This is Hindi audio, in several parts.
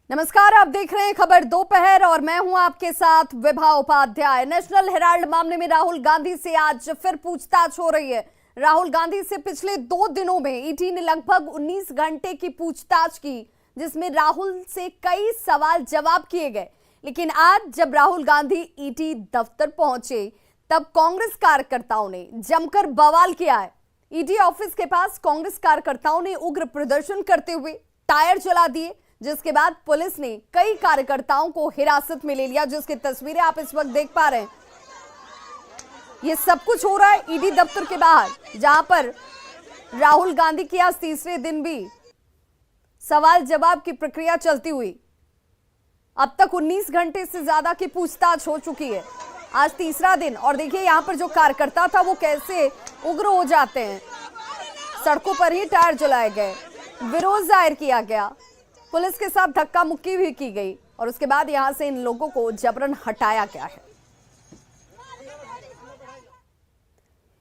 नमस्कार, आप देख रहे हैं खबर दोपहर और मैं हूं आपके साथ विभा उपाध्याय। नेशनल हेराल्ड मामले में राहुल गांधी से आज फिर पूछताछ हो रही है। राहुल गांधी से पिछले 2 दिनों में ईडी ने लगभग 19 घंटे की पूछताछ की, जिसमें राहुल से कई सवाल जवाब किए गए। लेकिन आज जब राहुल गांधी ईडी दफ्तर पहुंचे तब कांग्रेस कार्यकर्ताओं ने जमकर बवाल किया है। ईडी ऑफिस के पास कांग्रेस कार्यकर्ताओं ने उग्र प्रदर्शन करते हुए टायर जला दिए, जिसके बाद पुलिस ने कई कार्यकर्ताओं को हिरासत में ले लिया, जिसकी तस्वीरें आप इस वक्त देख पा रहे हैं। ये सब कुछ हो रहा है ईडी दफ्तर के बाहर, जहां पर राहुल गांधी की आज तीसरे दिन भी सवाल जवाब की प्रक्रिया चलती हुई। अब तक 19 घंटे से ज्यादा की पूछताछ हो चुकी है। आज तीसरा दिन, और देखिए यहां पर जो कार्यकर्ता था वो कैसे उग्र हो जाते हैं। सड़कों पर ही टायर जलाए गए, विरोध जाहिर किया गया, पुलिस के साथ धक्का मुक्की भी की गई और उसके बाद यहां से इन लोगों को जबरन हटाया गया है।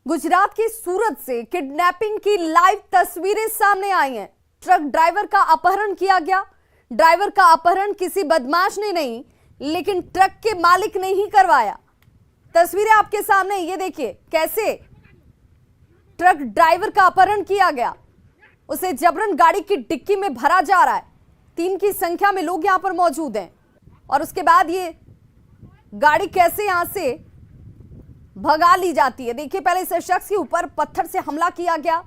गुजरात की सूरत से किडनैपिंग की लाइव तस्वीरें सामने आई हैं। ट्रक ड्राइवर का अपहरण किया गया। ड्राइवर का अपहरण किसी बदमाश ने नहीं, लेकिन ट्रक के मालिक ने ही करवाया। तस्वीरें आपके सामने, ये देखिए कैसे ट्रक ड्राइवर का अपहरण किया गया। उसे जबरन गाड़ी की डिक्की में भरा जा रहा है। 3 की संख्या में लोग यहां पर मौजूद हैं और उसके बाद ये गाड़ी कैसे यहां से भगा ली जाती है। देखिए पहले इस शख्स के ऊपर पत्थर से हमला किया गया।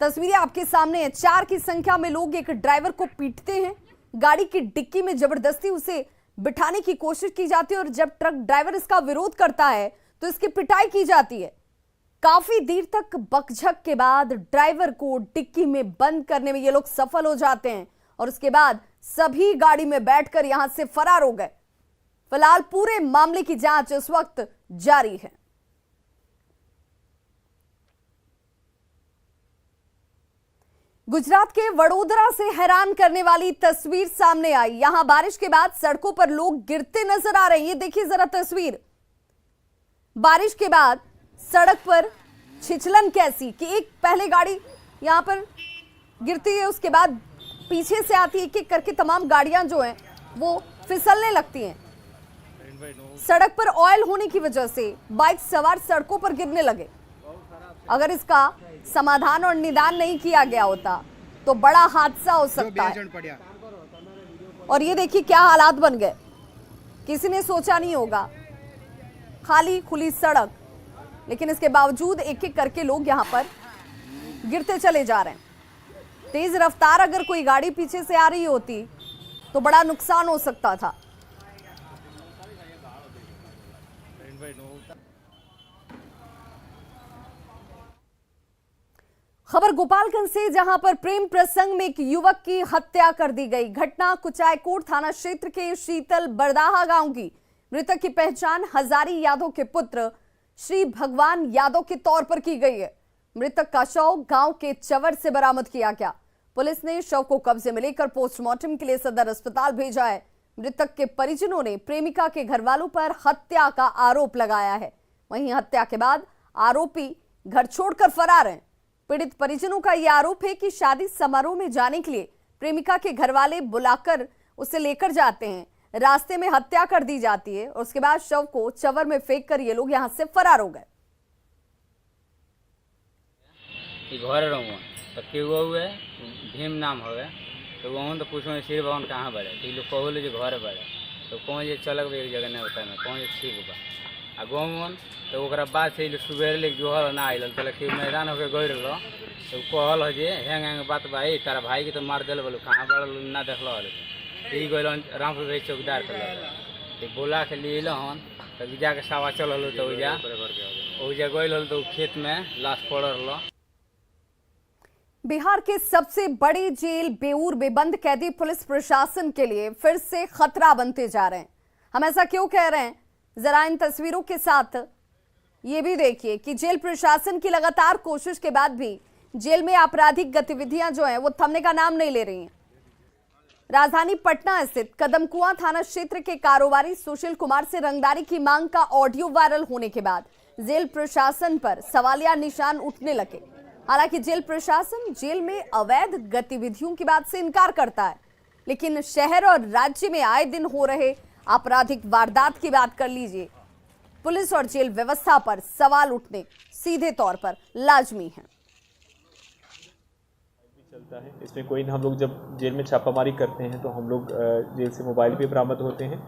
तस्वीरें आपके सामने हैं। 4 की संख्या में लोग एक ड्राइवर को पीटते हैं। गाड़ी की डिक्की में जबरदस्ती उसे बिठाने की कोशिश की जाती है और जब ट्रक ड्राइवर इसका विरोध करता है तो इसकी पिटाई की जाती है। काफी देर तक बकझक के बाद ड्राइवर को डिक्की में बंद करने में ये लोग सफल हो जाते हैं और उसके बाद सभी गाड़ी में बैठकर यहां से फरार हो गए। फिलहाल पूरे मामले की जांच इस वक्त जारी है। गुजरात के वडोदरा से हैरान करने वाली तस्वीर सामने आई। यहां बारिश के बाद सड़कों पर लोग गिरते नजर आ रहे हैं। ये देखिए जरा तस्वीर। बारिश के बाद सड़क पर छिछलन कैसी कि एक पहले गाड़ी यहां पर गिरती है, उसके बाद पीछे से आती है, एक एक करके तमाम गाड़ियां जो हैं वो फिसलने लगती हैं। सड़क पर ऑयल होने की वजह से बाइक सवार सड़कों पर गिरने लगे। अगर इसका समाधान और निदान नहीं किया गया होता तो बड़ा हादसा हो सकता है। और ये देखिए क्या हालात बन गए, किसी ने सोचा नहीं होगा। खाली खुली सड़क, लेकिन इसके बावजूद एक एक करके लोग यहां पर गिरते चले जा रहे हैं। तेज रफ्तार अगर कोई गाड़ी पीछे से आ रही होती तो बड़ा नुकसान हो सकता था। खबर गोपालगंज से, जहां पर प्रेम प्रसंग में एक युवक की हत्या कर दी गई। घटना कुचायकोट थाना क्षेत्र के शीतल बरदाहा गांव की। मृतक की पहचान हजारी यादव के पुत्र श्री भगवान यादव के तौर पर की गई है। मृतक का शव गांव के चवर से बरामद किया गया। पुलिस ने शव को कब्जे में लेकर पोस्टमार्टम के लिए सदर अस्पताल भेजा है। मृतक के परिजनों ने प्रेमिका के घरवालों पर हत्या का आरोप लगाया है। वहीं हत्या के बाद आरोपी घर छोड़कर फरार हैं। पीड़ित परिजनों का यह आरोप है कि शादी समारोह में जाने के लिए प्रेमिका के घरवाले बुलाकर उसे लेकर जाते हैं। रास्ते में हत्या कर दी जाती है और उसके बाद शव को चवर में फेंक कर ये लोग यहां से फरार हो गए। घर रहूँ तो केगो हुए भीम नाम हुए तो वहाँ तो पूछो श्री भगवान कहाँ बढ़े तो लोग कहले जो घर बढ़े तो कौन जे चलक एक जगह नहीं होता है कौन जे ठीक बा आ गाँव तो ओकरा बाद से सुबह ले जोहर ना आयल तो कि मैदान होकर गई रहा तो कहल हो जे हेंग हेंग बात भाई तारा भाई के तो मार दिल बोलो कहाँ बढ़ ना देख गल रामपुर भाई चौकीदार के बोला के लिए हन तो जाके सावा चल तो ओजा गल तो खेत में लाश पड़ रहा। बिहार के सबसे बड़ी जेल बेऊर में बंद कैदी पुलिस प्रशासन के लिए फिर से खतरा बनते जा रहे हैं। हम ऐसा क्यों कह रहे हैं, जरा इन तस्वीरों के साथ ये भी देखिए कि जेल प्रशासन की लगातार कोशिश के बाद भी जेल में आपराधिक गतिविधियां जो हैं वो थमने का नाम नहीं ले रही हैं। राजधानी पटना स्थित कदमकुआं थाना क्षेत्र के कारोबारी सुशील कुमार से रंगदारी की मांग का ऑडियो वायरल होने के बाद जेल प्रशासन पर सवालिया निशान उठने लगे। हालांकि जेल प्रशासन जेल में अवैध गतिविधियों की बात से इनकार करता है। लेकिन शहर और राज्य में आए दिन हो रहे आपराधिक वारदात की बात कर लीजिए, पुलिस और जेल व्यवस्था पर सवाल उठने सीधे तौर पर लाजमी है। चलता है इसमें कोई हम लोग जब जेल में छापामारी करते हैं तो हम लोग जेल से मोबाइल भी बरामद होते हैं,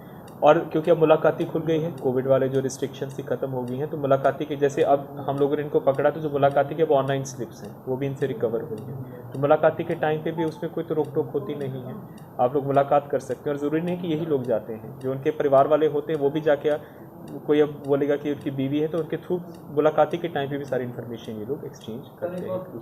और क्योंकि अब मुलाकाती खुल गई है, कोविड वाले जो रिस्ट्रिक्शंस ही खत्म हो गई हैं, तो मुलाकाती के जैसे अब हम लोगों ने इनको पकड़ा तो जो मुलाकाती के अब ऑनलाइन स्लिप्स हैं वो भी इनसे रिकवर हुई हैं, तो मुलाकाती के टाइम पे भी उसमें कोई तो रोक टोक होती नहीं है, आप लोग मुलाकात कर सकते हैं। और ज़रूरी नहीं कि यही लोग जाते हैं, जो उनके परिवार वाले होते हैं वो भी जाके, कोई अब बोलेगा कि उनकी बीवी है तो उनके थ्रू मुलाकाती के टाइम पे भी सारी इन्फॉर्मेशन ये लोग एक्सचेंज करते हैं।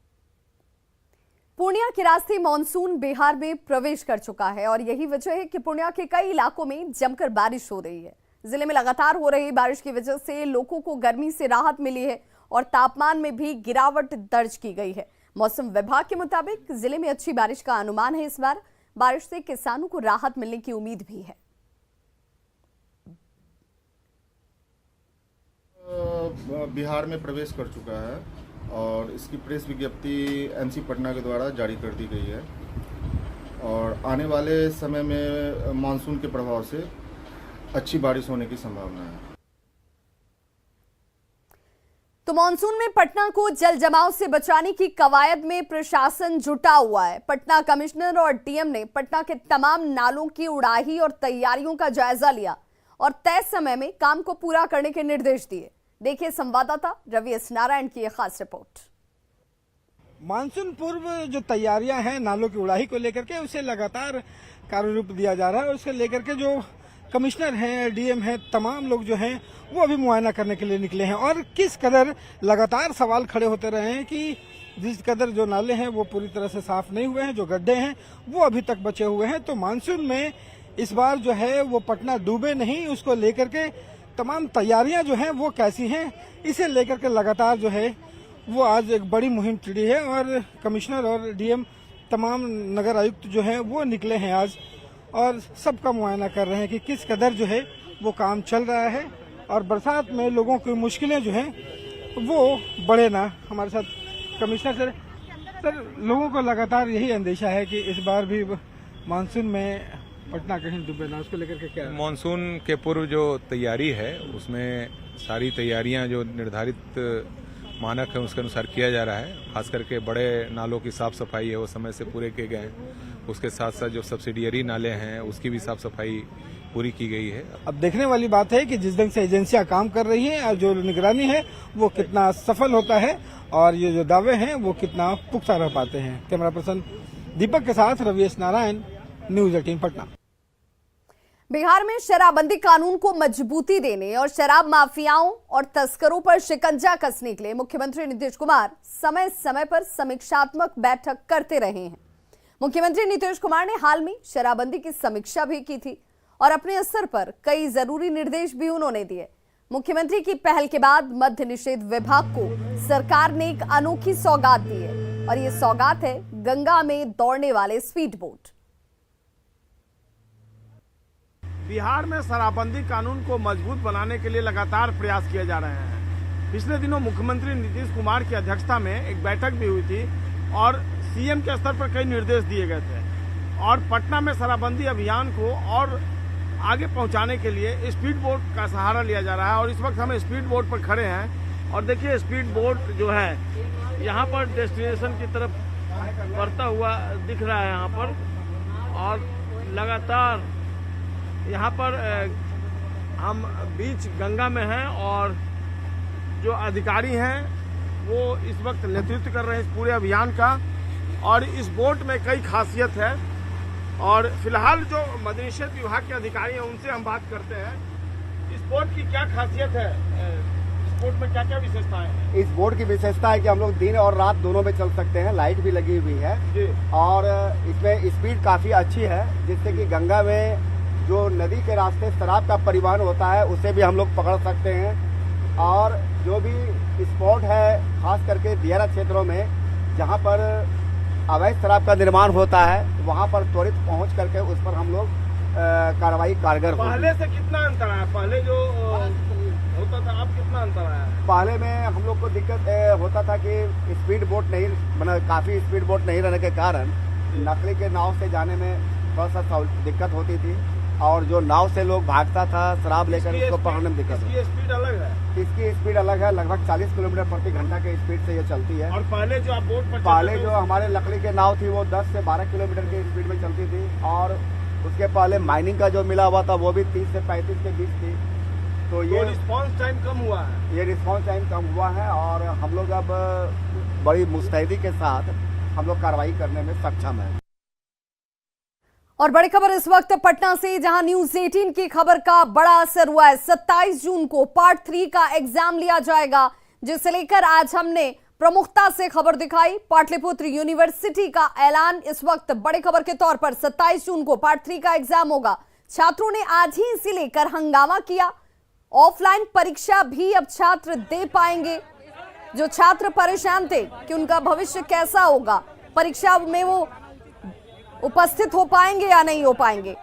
पूर्णिया के रास्ते मॉनसून बिहार में प्रवेश कर चुका है और यही वजह है कि पूर्णिया के कई इलाकों में जमकर बारिश हो रही है। जिले में लगातार हो रही बारिश की वजह से लोगों को गर्मी से राहत मिली है और तापमान में भी गिरावट दर्ज की गई है। मौसम विभाग के मुताबिक जिले में अच्छी बारिश का अनुमान है। इस बार बारिश से किसानों को राहत मिलने की उम्मीद भी है। बिहार में प्रवेश कर चुका है और इसकी प्रेस विज्ञप्ति एमसी पटना के द्वारा जारी कर दी गई है और आने वाले समय में मानसून के प्रभाव से अच्छी बारिश होने की संभावना है। तो मानसून में पटना को जल जमाव से बचाने की कवायद में प्रशासन जुटा हुआ है। पटना कमिश्नर और डीएम ने पटना के तमाम नालों की उड़ाही और तैयारियों का जायजा लिया और तय समय में काम को पूरा करने के निर्देश दिए। देखिए संवाददाता रवि एस नारायण की एक खास रिपोर्ट। मानसून पूर्व जो तैयारियां हैं नालों की उड़ाही को लेकर के उसे लगातार कार्यरूप दिया जा रहा है और उसके लेकर के जो कमिश्नर हैं, डीएम हैं, तमाम लोग जो हैं वो अभी मुआयना करने के लिए निकले हैं और किस कदर लगातार सवाल खड़े होते रहे हैं कि जिस कदर जो नाले हैं वो पूरी तरह से साफ नहीं हुए हैं, जो गड्ढे हैं वो अभी तक बचे हुए हैं। तो मानसून में इस बार जो है वो पटना डूबे नहीं, उसको लेकर के तमाम तैयारियां जो हैं वो कैसी हैं, इसे लेकर के लगातार जो है वो आज एक बड़ी मुहिम छिड़ी है और कमिश्नर और डीएम तमाम नगर आयुक्त जो हैं वो निकले हैं आज और सबका मुआयना कर रहे हैं कि किस कदर जो है वो काम चल रहा है और बरसात में लोगों की मुश्किलें जो हैं वो बढ़े ना। हमारे साथ कमिश्नर सर लोगों को लगातार यही अंदेशा है कि इस बार भी मानसून में पटना कहीं डूबे ना, उसको लेकर के क्या? मानसून के पूर्व जो तैयारी है उसमें सारी तैयारियां जो निर्धारित मानक है उसके अनुसार किया जा रहा है। खास करके बड़े नालों की साफ सफाई है वो समय से पूरे किए गए हैं। उसके साथ साथ जो सब्सिडियरी नाले हैं उसकी भी साफ सफाई पूरी की गई है। अब देखने वाली बात है कि जिस ढंग से एजेंसियां काम कर रही हैं और जो निगरानी है वो कितना सफल होता है और ये जो दावे हैं वो कितना पुख्ता रह पाते हैं। कैमरा पर्सन दीपक के साथ रवि एस नारायण, न्यूज 18 पटना। बिहार में शराबबंदी कानून को मजबूती देने और शराब माफियाओं और तस्करों पर शिकंजा कसने के लिए मुख्यमंत्री नीतीश कुमार समय समय पर समीक्षात्मक बैठक करते रहे हैं। मुख्यमंत्री नीतीश कुमार ने हाल में शराबबंदी की समीक्षा भी की थी और अपने स्तर पर कई जरूरी निर्देश भी उन्होंने दिए। मुख्यमंत्री की पहल के बाद मद्य निषेध विभाग को सरकार ने एक अनोखी सौगात दी है और ये सौगात है गंगा में दौड़ने वाले स्पीड बोट। बिहार में शराबबंदी कानून को मजबूत बनाने के लिए लगातार प्रयास किए जा रहे हैं। पिछले दिनों मुख्यमंत्री नीतीश कुमार की अध्यक्षता में एक बैठक भी हुई थी और सीएम के स्तर पर कई निर्देश दिए गए थे और पटना में शराबबंदी अभियान को और आगे पहुंचाने के लिए स्पीड बोट का सहारा लिया जा रहा है। और इस वक्त हम स्पीड बोट पर खड़े हैं और देखिए स्पीड बोट जो है यहाँ पर डेस्टिनेशन की तरफ बढ़ता हुआ दिख रहा है यहाँ पर और लगातार यहाँ पर हम बीच गंगा में हैं और जो अधिकारी हैं वो इस वक्त नेतृत्व कर रहे हैं इस पूरे अभियान का और इस बोट में कई खासियत है और फिलहाल जो मद्य निषेध विभाग के अधिकारी हैं उनसे हम बात करते हैं। इस बोट की क्या खासियत है, इस बोट में क्या क्या विशेषताएं हैं? इस बोट की विशेषता है कि हम लोग दिन और रात दोनों में चल सकते हैं, लाइट भी लगी हुई है और इसमें स्पीड काफी अच्छी है जिससे कि गंगा में जो नदी के रास्ते शराब का परिवहन होता है उसे भी हम लोग पकड़ सकते हैं और जो भी स्पॉट है खास करके दियारा क्षेत्रों में जहां पर अवैध शराब का निर्माण होता है वहां पर त्वरित पहुंच करके उस पर हम लोग कार्रवाई कारगर होगी। पहले से कितना अंतर है? पहले जो होता था अब कितना अंतर है? पहले में हम लोग को दिक्कत होता था कि स्पीड बोट नहीं, मतलब काफी स्पीड बोट नहीं रहने के कारण नकली के नाव से जाने में थोड़ा सा दिक्कत होती थी, और जो नाव से लोग भागता था शराब लेकर, उसको पकड़ने में दिक्कत होती इसकी स्पीड अलग है। है। इसकी स्पीड अलग है, लगभग 40 किलोमीटर प्रति घंटा के स्पीड से ये चलती है। और पहले जो आप बोट पर पहले चलते जो थे, हमारे लकड़ी के नाव थी वो 10 से 12 किलोमीटर की स्पीड में चलती थी, और उसके पहले माइनिंग का जो मिला हुआ था वो भी 30 से 35 के बीच थी। तो ये रिस्पॉन्स टाइम कम हुआ है। ये रिस्पॉन्स टाइम कम हुआ है, और हम लोग अब बड़ी मुस्तैदी के साथ हम लोग कार्रवाई करने में सक्षम है। और बड़ी खबर इस वक्त पटना से, जहां न्यूज 18 की खबर का बड़ा असर हुआ है। 27 जून को पार्ट 3 का एग्जाम लिया जाएगा, जिसे लेकर आज हमने प्रमुखता से खबर दिखाई। पाटलिपुत्र यूनिवर्सिटी का ऐलान इस वक्त बड़ी खबर के तौर पर 27 जून को पार्ट 3 का एग्जाम होगा। छात्रों ने आज ही इसे लेकर हंगामा किया। ऑफलाइन परीक्षा भी अब छात्र दे पाएंगे। जो छात्र परेशान थे कि उनका भविष्य कैसा होगा, परीक्षा में वो उपस्थित हो पाएंगे या नहीं हो पाएंगे,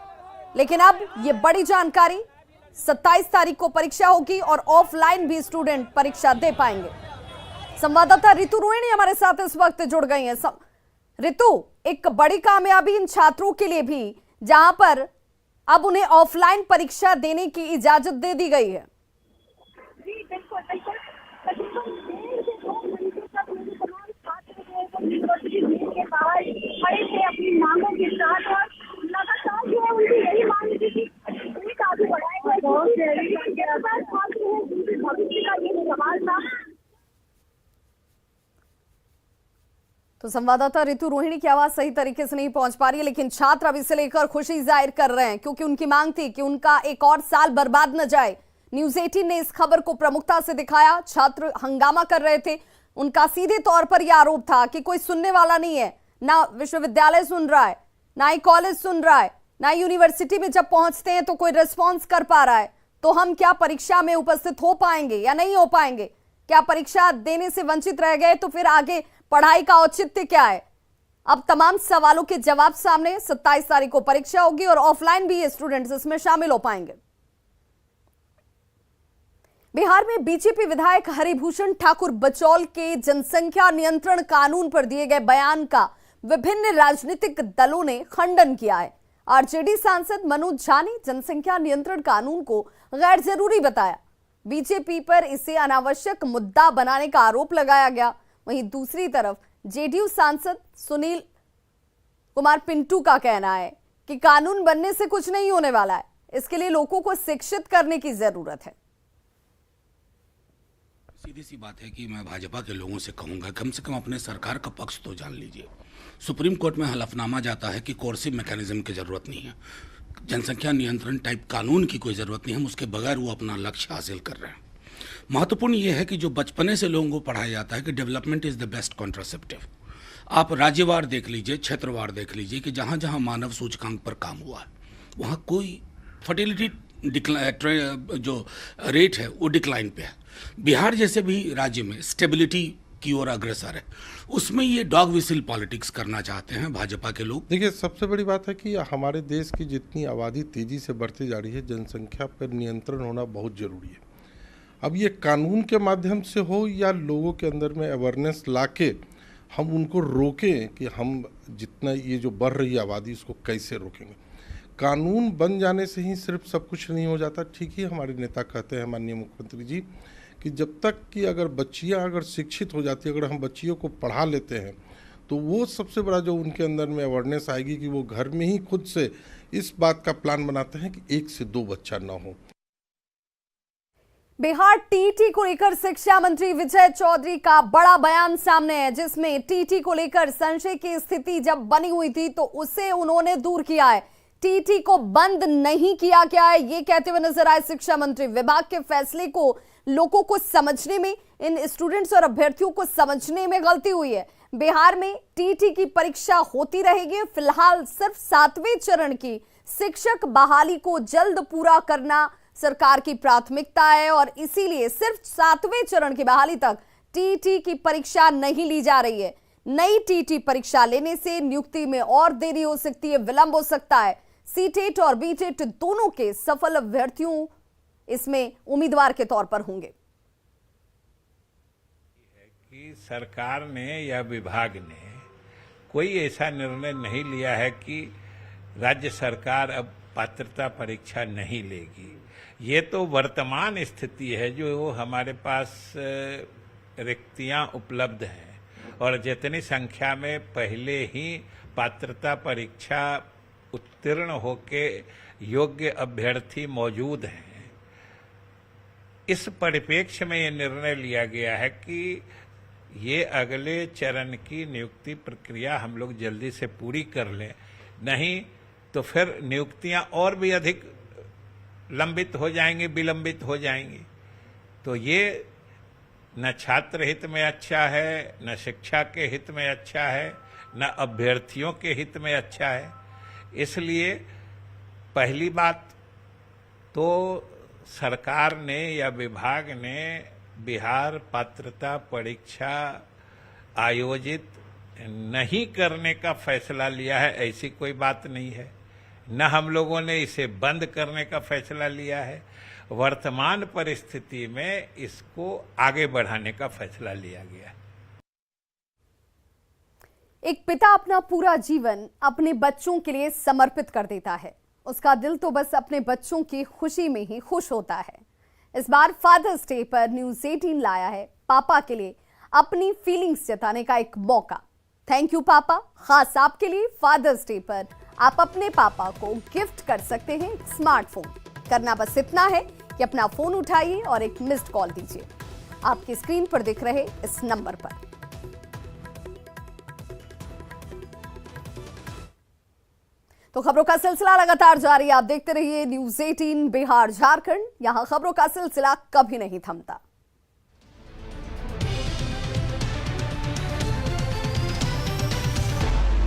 लेकिन अब ये बड़ी जानकारी, 27 तारीख को परीक्षा होगी और ऑफलाइन भी स्टूडेंट परीक्षा दे पाएंगे। संवाददाता ऋतु रोहिणी हमारे साथ इस वक्त जुड़ गई हैं। ऋतु, एक बड़ी कामयाबी इन छात्रों के लिए भी, जहां पर अब उन्हें ऑफलाइन परीक्षा देने की इजाजत दे दी गई है। जी बिल्कुल बिल्कुल, यूनिवर्सिटी के बाहर खड़े थे अपनी मांगों के साथ, और लगातार जो है उनकी यही मांग थी कि सीट आगे बढ़ाए गए। भविष्य का ये सवाल था। तो संवाददाता ऋतु रोहिणी की आवाज सही तरीके से नहीं पहुंच पा रही है, लेकिन छात्र अब इसे लेकर खुशी जाहिर कर रहे हैं, क्योंकि उनकी मांग थी कि उनका एक और साल बर्बाद न जाए। न्यूज 18 ने इस खबर को प्रमुखता से दिखाया। छात्र हंगामा कर रहे थे। उनका सीधे तौर पर यह आरोप था कि कोई सुनने वाला नहीं है, ना विश्वविद्यालय सुन रहा है, ना ही कॉलेज सुन रहा है, ना यूनिवर्सिटी में जब पहुंचते हैं तो कोई रिस्पॉन्स कर पा रहा है। तो हम क्या परीक्षा में उपस्थित हो पाएंगे या नहीं हो पाएंगे? क्या परीक्षा देने से वंचित रह गए तो फिर आगे पढ़ाई का औचित्य क्या है? अब तमाम सवालों के जवाब सामने। 27 तारीख को परीक्षा होगी और ऑफलाइन भी ये स्टूडेंट्स इसमें शामिल हो पाएंगे। बिहार में बीजेपी विधायक हरिभूषण ठाकुर बचौल के जनसंख्या नियंत्रण कानून पर दिए गए बयान का विभिन्न राजनीतिक दलों ने खंडन किया है। आरजेडी सांसद मनोज झा ने जनसंख्या नियंत्रण कानून को गैर जरूरी बताया। बीजेपी पर इसे अनावश्यक मुद्दा बनाने का आरोप लगाया गया। वहीं दूसरी तरफ जेडीयू सांसद सुनील कुमार पिंटू का कहना है कि कानून बनने से कुछ नहीं होने वाला है, इसके लिए लोगों को शिक्षित करने की जरूरत है। सीधी सी बात है कि मैं भाजपा के लोगों से कहूंगा, कम से कम अपने सरकार का पक्ष तो जान लीजिए। सुप्रीम कोर्ट में हलफनामा जाता है कि कोर्सिव मैकेनिज्म की जरूरत नहीं है, जनसंख्या नियंत्रण टाइप कानून की कोई जरूरत नहीं है, उसके बगैर वो अपना लक्ष्य हासिल कर रहे हैं। महत्वपूर्ण ये है कि जो बचपने से लोगों को पढ़ाया जाता है कि development is the best contraceptive. आप राज्यवार देख लीजिए, क्षेत्रवार देख लीजिए कि जहाँ जहाँ मानव सूचकांक पर काम हुआ है वहाँ कोई फर्टिलिटी जो रेट है वो डिक्लाइन पे है। बिहार जैसे भी राज्य में स्टेबिलिटी की ओर अग्रसर है, उसमें ये डॉग विसिल पॉलिटिक्स करना चाहते हैं भाजपा के लोग। देखिए, सबसे बड़ी बात है कि हमारे देश की जितनी आबादी तेजी से बढ़ती जा रही है, जनसंख्या पर नियंत्रण होना बहुत जरूरी है। अब ये कानून के माध्यम से हो या लोगों के अंदर में अवेयरनेस लाके हम उनको रोकें कि हम जितना ये जो बढ़ रही आबादी इसको कैसे रोकेंगे। कानून बन जाने से ही सिर्फ सब कुछ नहीं हो जाता। ठीक ही हमारे नेता कहते हैं, माननीय मुख्यमंत्री जी, कि जब तक कि अगर बच्चियां अगर शिक्षित हो जाती है, अगर हम बच्चियों को पढ़ा लेते हैं तो वो सबसे बड़ा जो उनके अंदर में अवेयरनेस आएगी कि वो घर में ही खुद से इस बात का प्लान बनाते हैं कि 1 से 2 बच्चा ना हो। बिहार टीटी को लेकर शिक्षा मंत्री विजय चौधरी का बड़ा बयान सामने है, जिसमें टीटी को लेकर संशय की स्थिति जब बनी हुई थी तो उसे उन्होंने दूर किया है। टीटी को बंद नहीं किया गया है, ये कहते हुए नजर आए शिक्षा मंत्री। विभाग के फैसले को लोगों को समझने में, इन स्टूडेंट्स और अभ्यर्थियों को समझने में गलती हुई है। बिहार में टीटी की परीक्षा होती रहेगी। फिलहाल सिर्फ 7वें चरण की शिक्षक बहाली को जल्द पूरा करना सरकार की प्राथमिकता है और इसीलिए सिर्फ 7वें चरण की बहाली तक टीटी की परीक्षा नहीं ली जा रही है। नई टीटी परीक्षा लेने से नियुक्ति में और देरी हो सकती है, विलंब हो सकता है। सीटेट और बीटेट दोनों के सफल अभ्यर्थियों इसमें उम्मीदवार के तौर पर होंगे। कि सरकार ने या विभाग ने कोई ऐसा निर्णय नहीं लिया है कि राज्य सरकार अब पात्रता परीक्षा नहीं लेगी। ये तो वर्तमान स्थिति है जो हमारे पास रिक्तियां उपलब्ध हैं और जितनी संख्या में पहले ही पात्रता परीक्षा उत्तीर्ण होके योग्य अभ्यर्थी मौजूद हैं, इस परिप्रेक्ष्य में ये निर्णय लिया गया है कि ये अगले चरण की नियुक्ति प्रक्रिया हम लोग जल्दी से पूरी कर लें, नहीं तो फिर नियुक्तियां और भी अधिक लंबित हो जाएंगी, विलंबित हो जाएंगी। तो ये न छात्र हित में अच्छा है, न शिक्षा के हित में अच्छा है, न अभ्यर्थियों के हित में अच्छा है। इसलिए पहली बात तो सरकार ने या विभाग ने बिहार पात्रता परीक्षा आयोजित नहीं करने का फैसला लिया है, ऐसी कोई बात नहीं है। न हम लोगों ने इसे बंद करने का फैसला लिया है। वर्तमान परिस्थिति में इसको आगे बढ़ाने का फैसला लिया गया है। एक पिता अपना पूरा जीवन अपने बच्चों के लिए समर्पित कर देता है, उसका दिल तो बस अपने बच्चों की खुशी में ही खुश होता है। इस बार फादर्स डे पर न्यूज़ 18 लाया है पापा के लिए अपनी फीलिंग्स जताने का एक मौका। थैंक यू पापा। खास आपके लिए फादर्स डे पर आप अपने पापा को गिफ्ट कर सकते हैं एक स्मार्टफोन। करना बस इतना है कि अपना फोन उठाइए और एक मिस्ड कॉल दीजिए आपकी स्क्रीन पर दिख रहे इस नंबर पर। तो खबरों का सिलसिला लगातार जारी, आप देखते रहिए न्यूज़ 18 बिहार झारखंड। यहां खबरों का सिलसिला कभी नहीं थमता।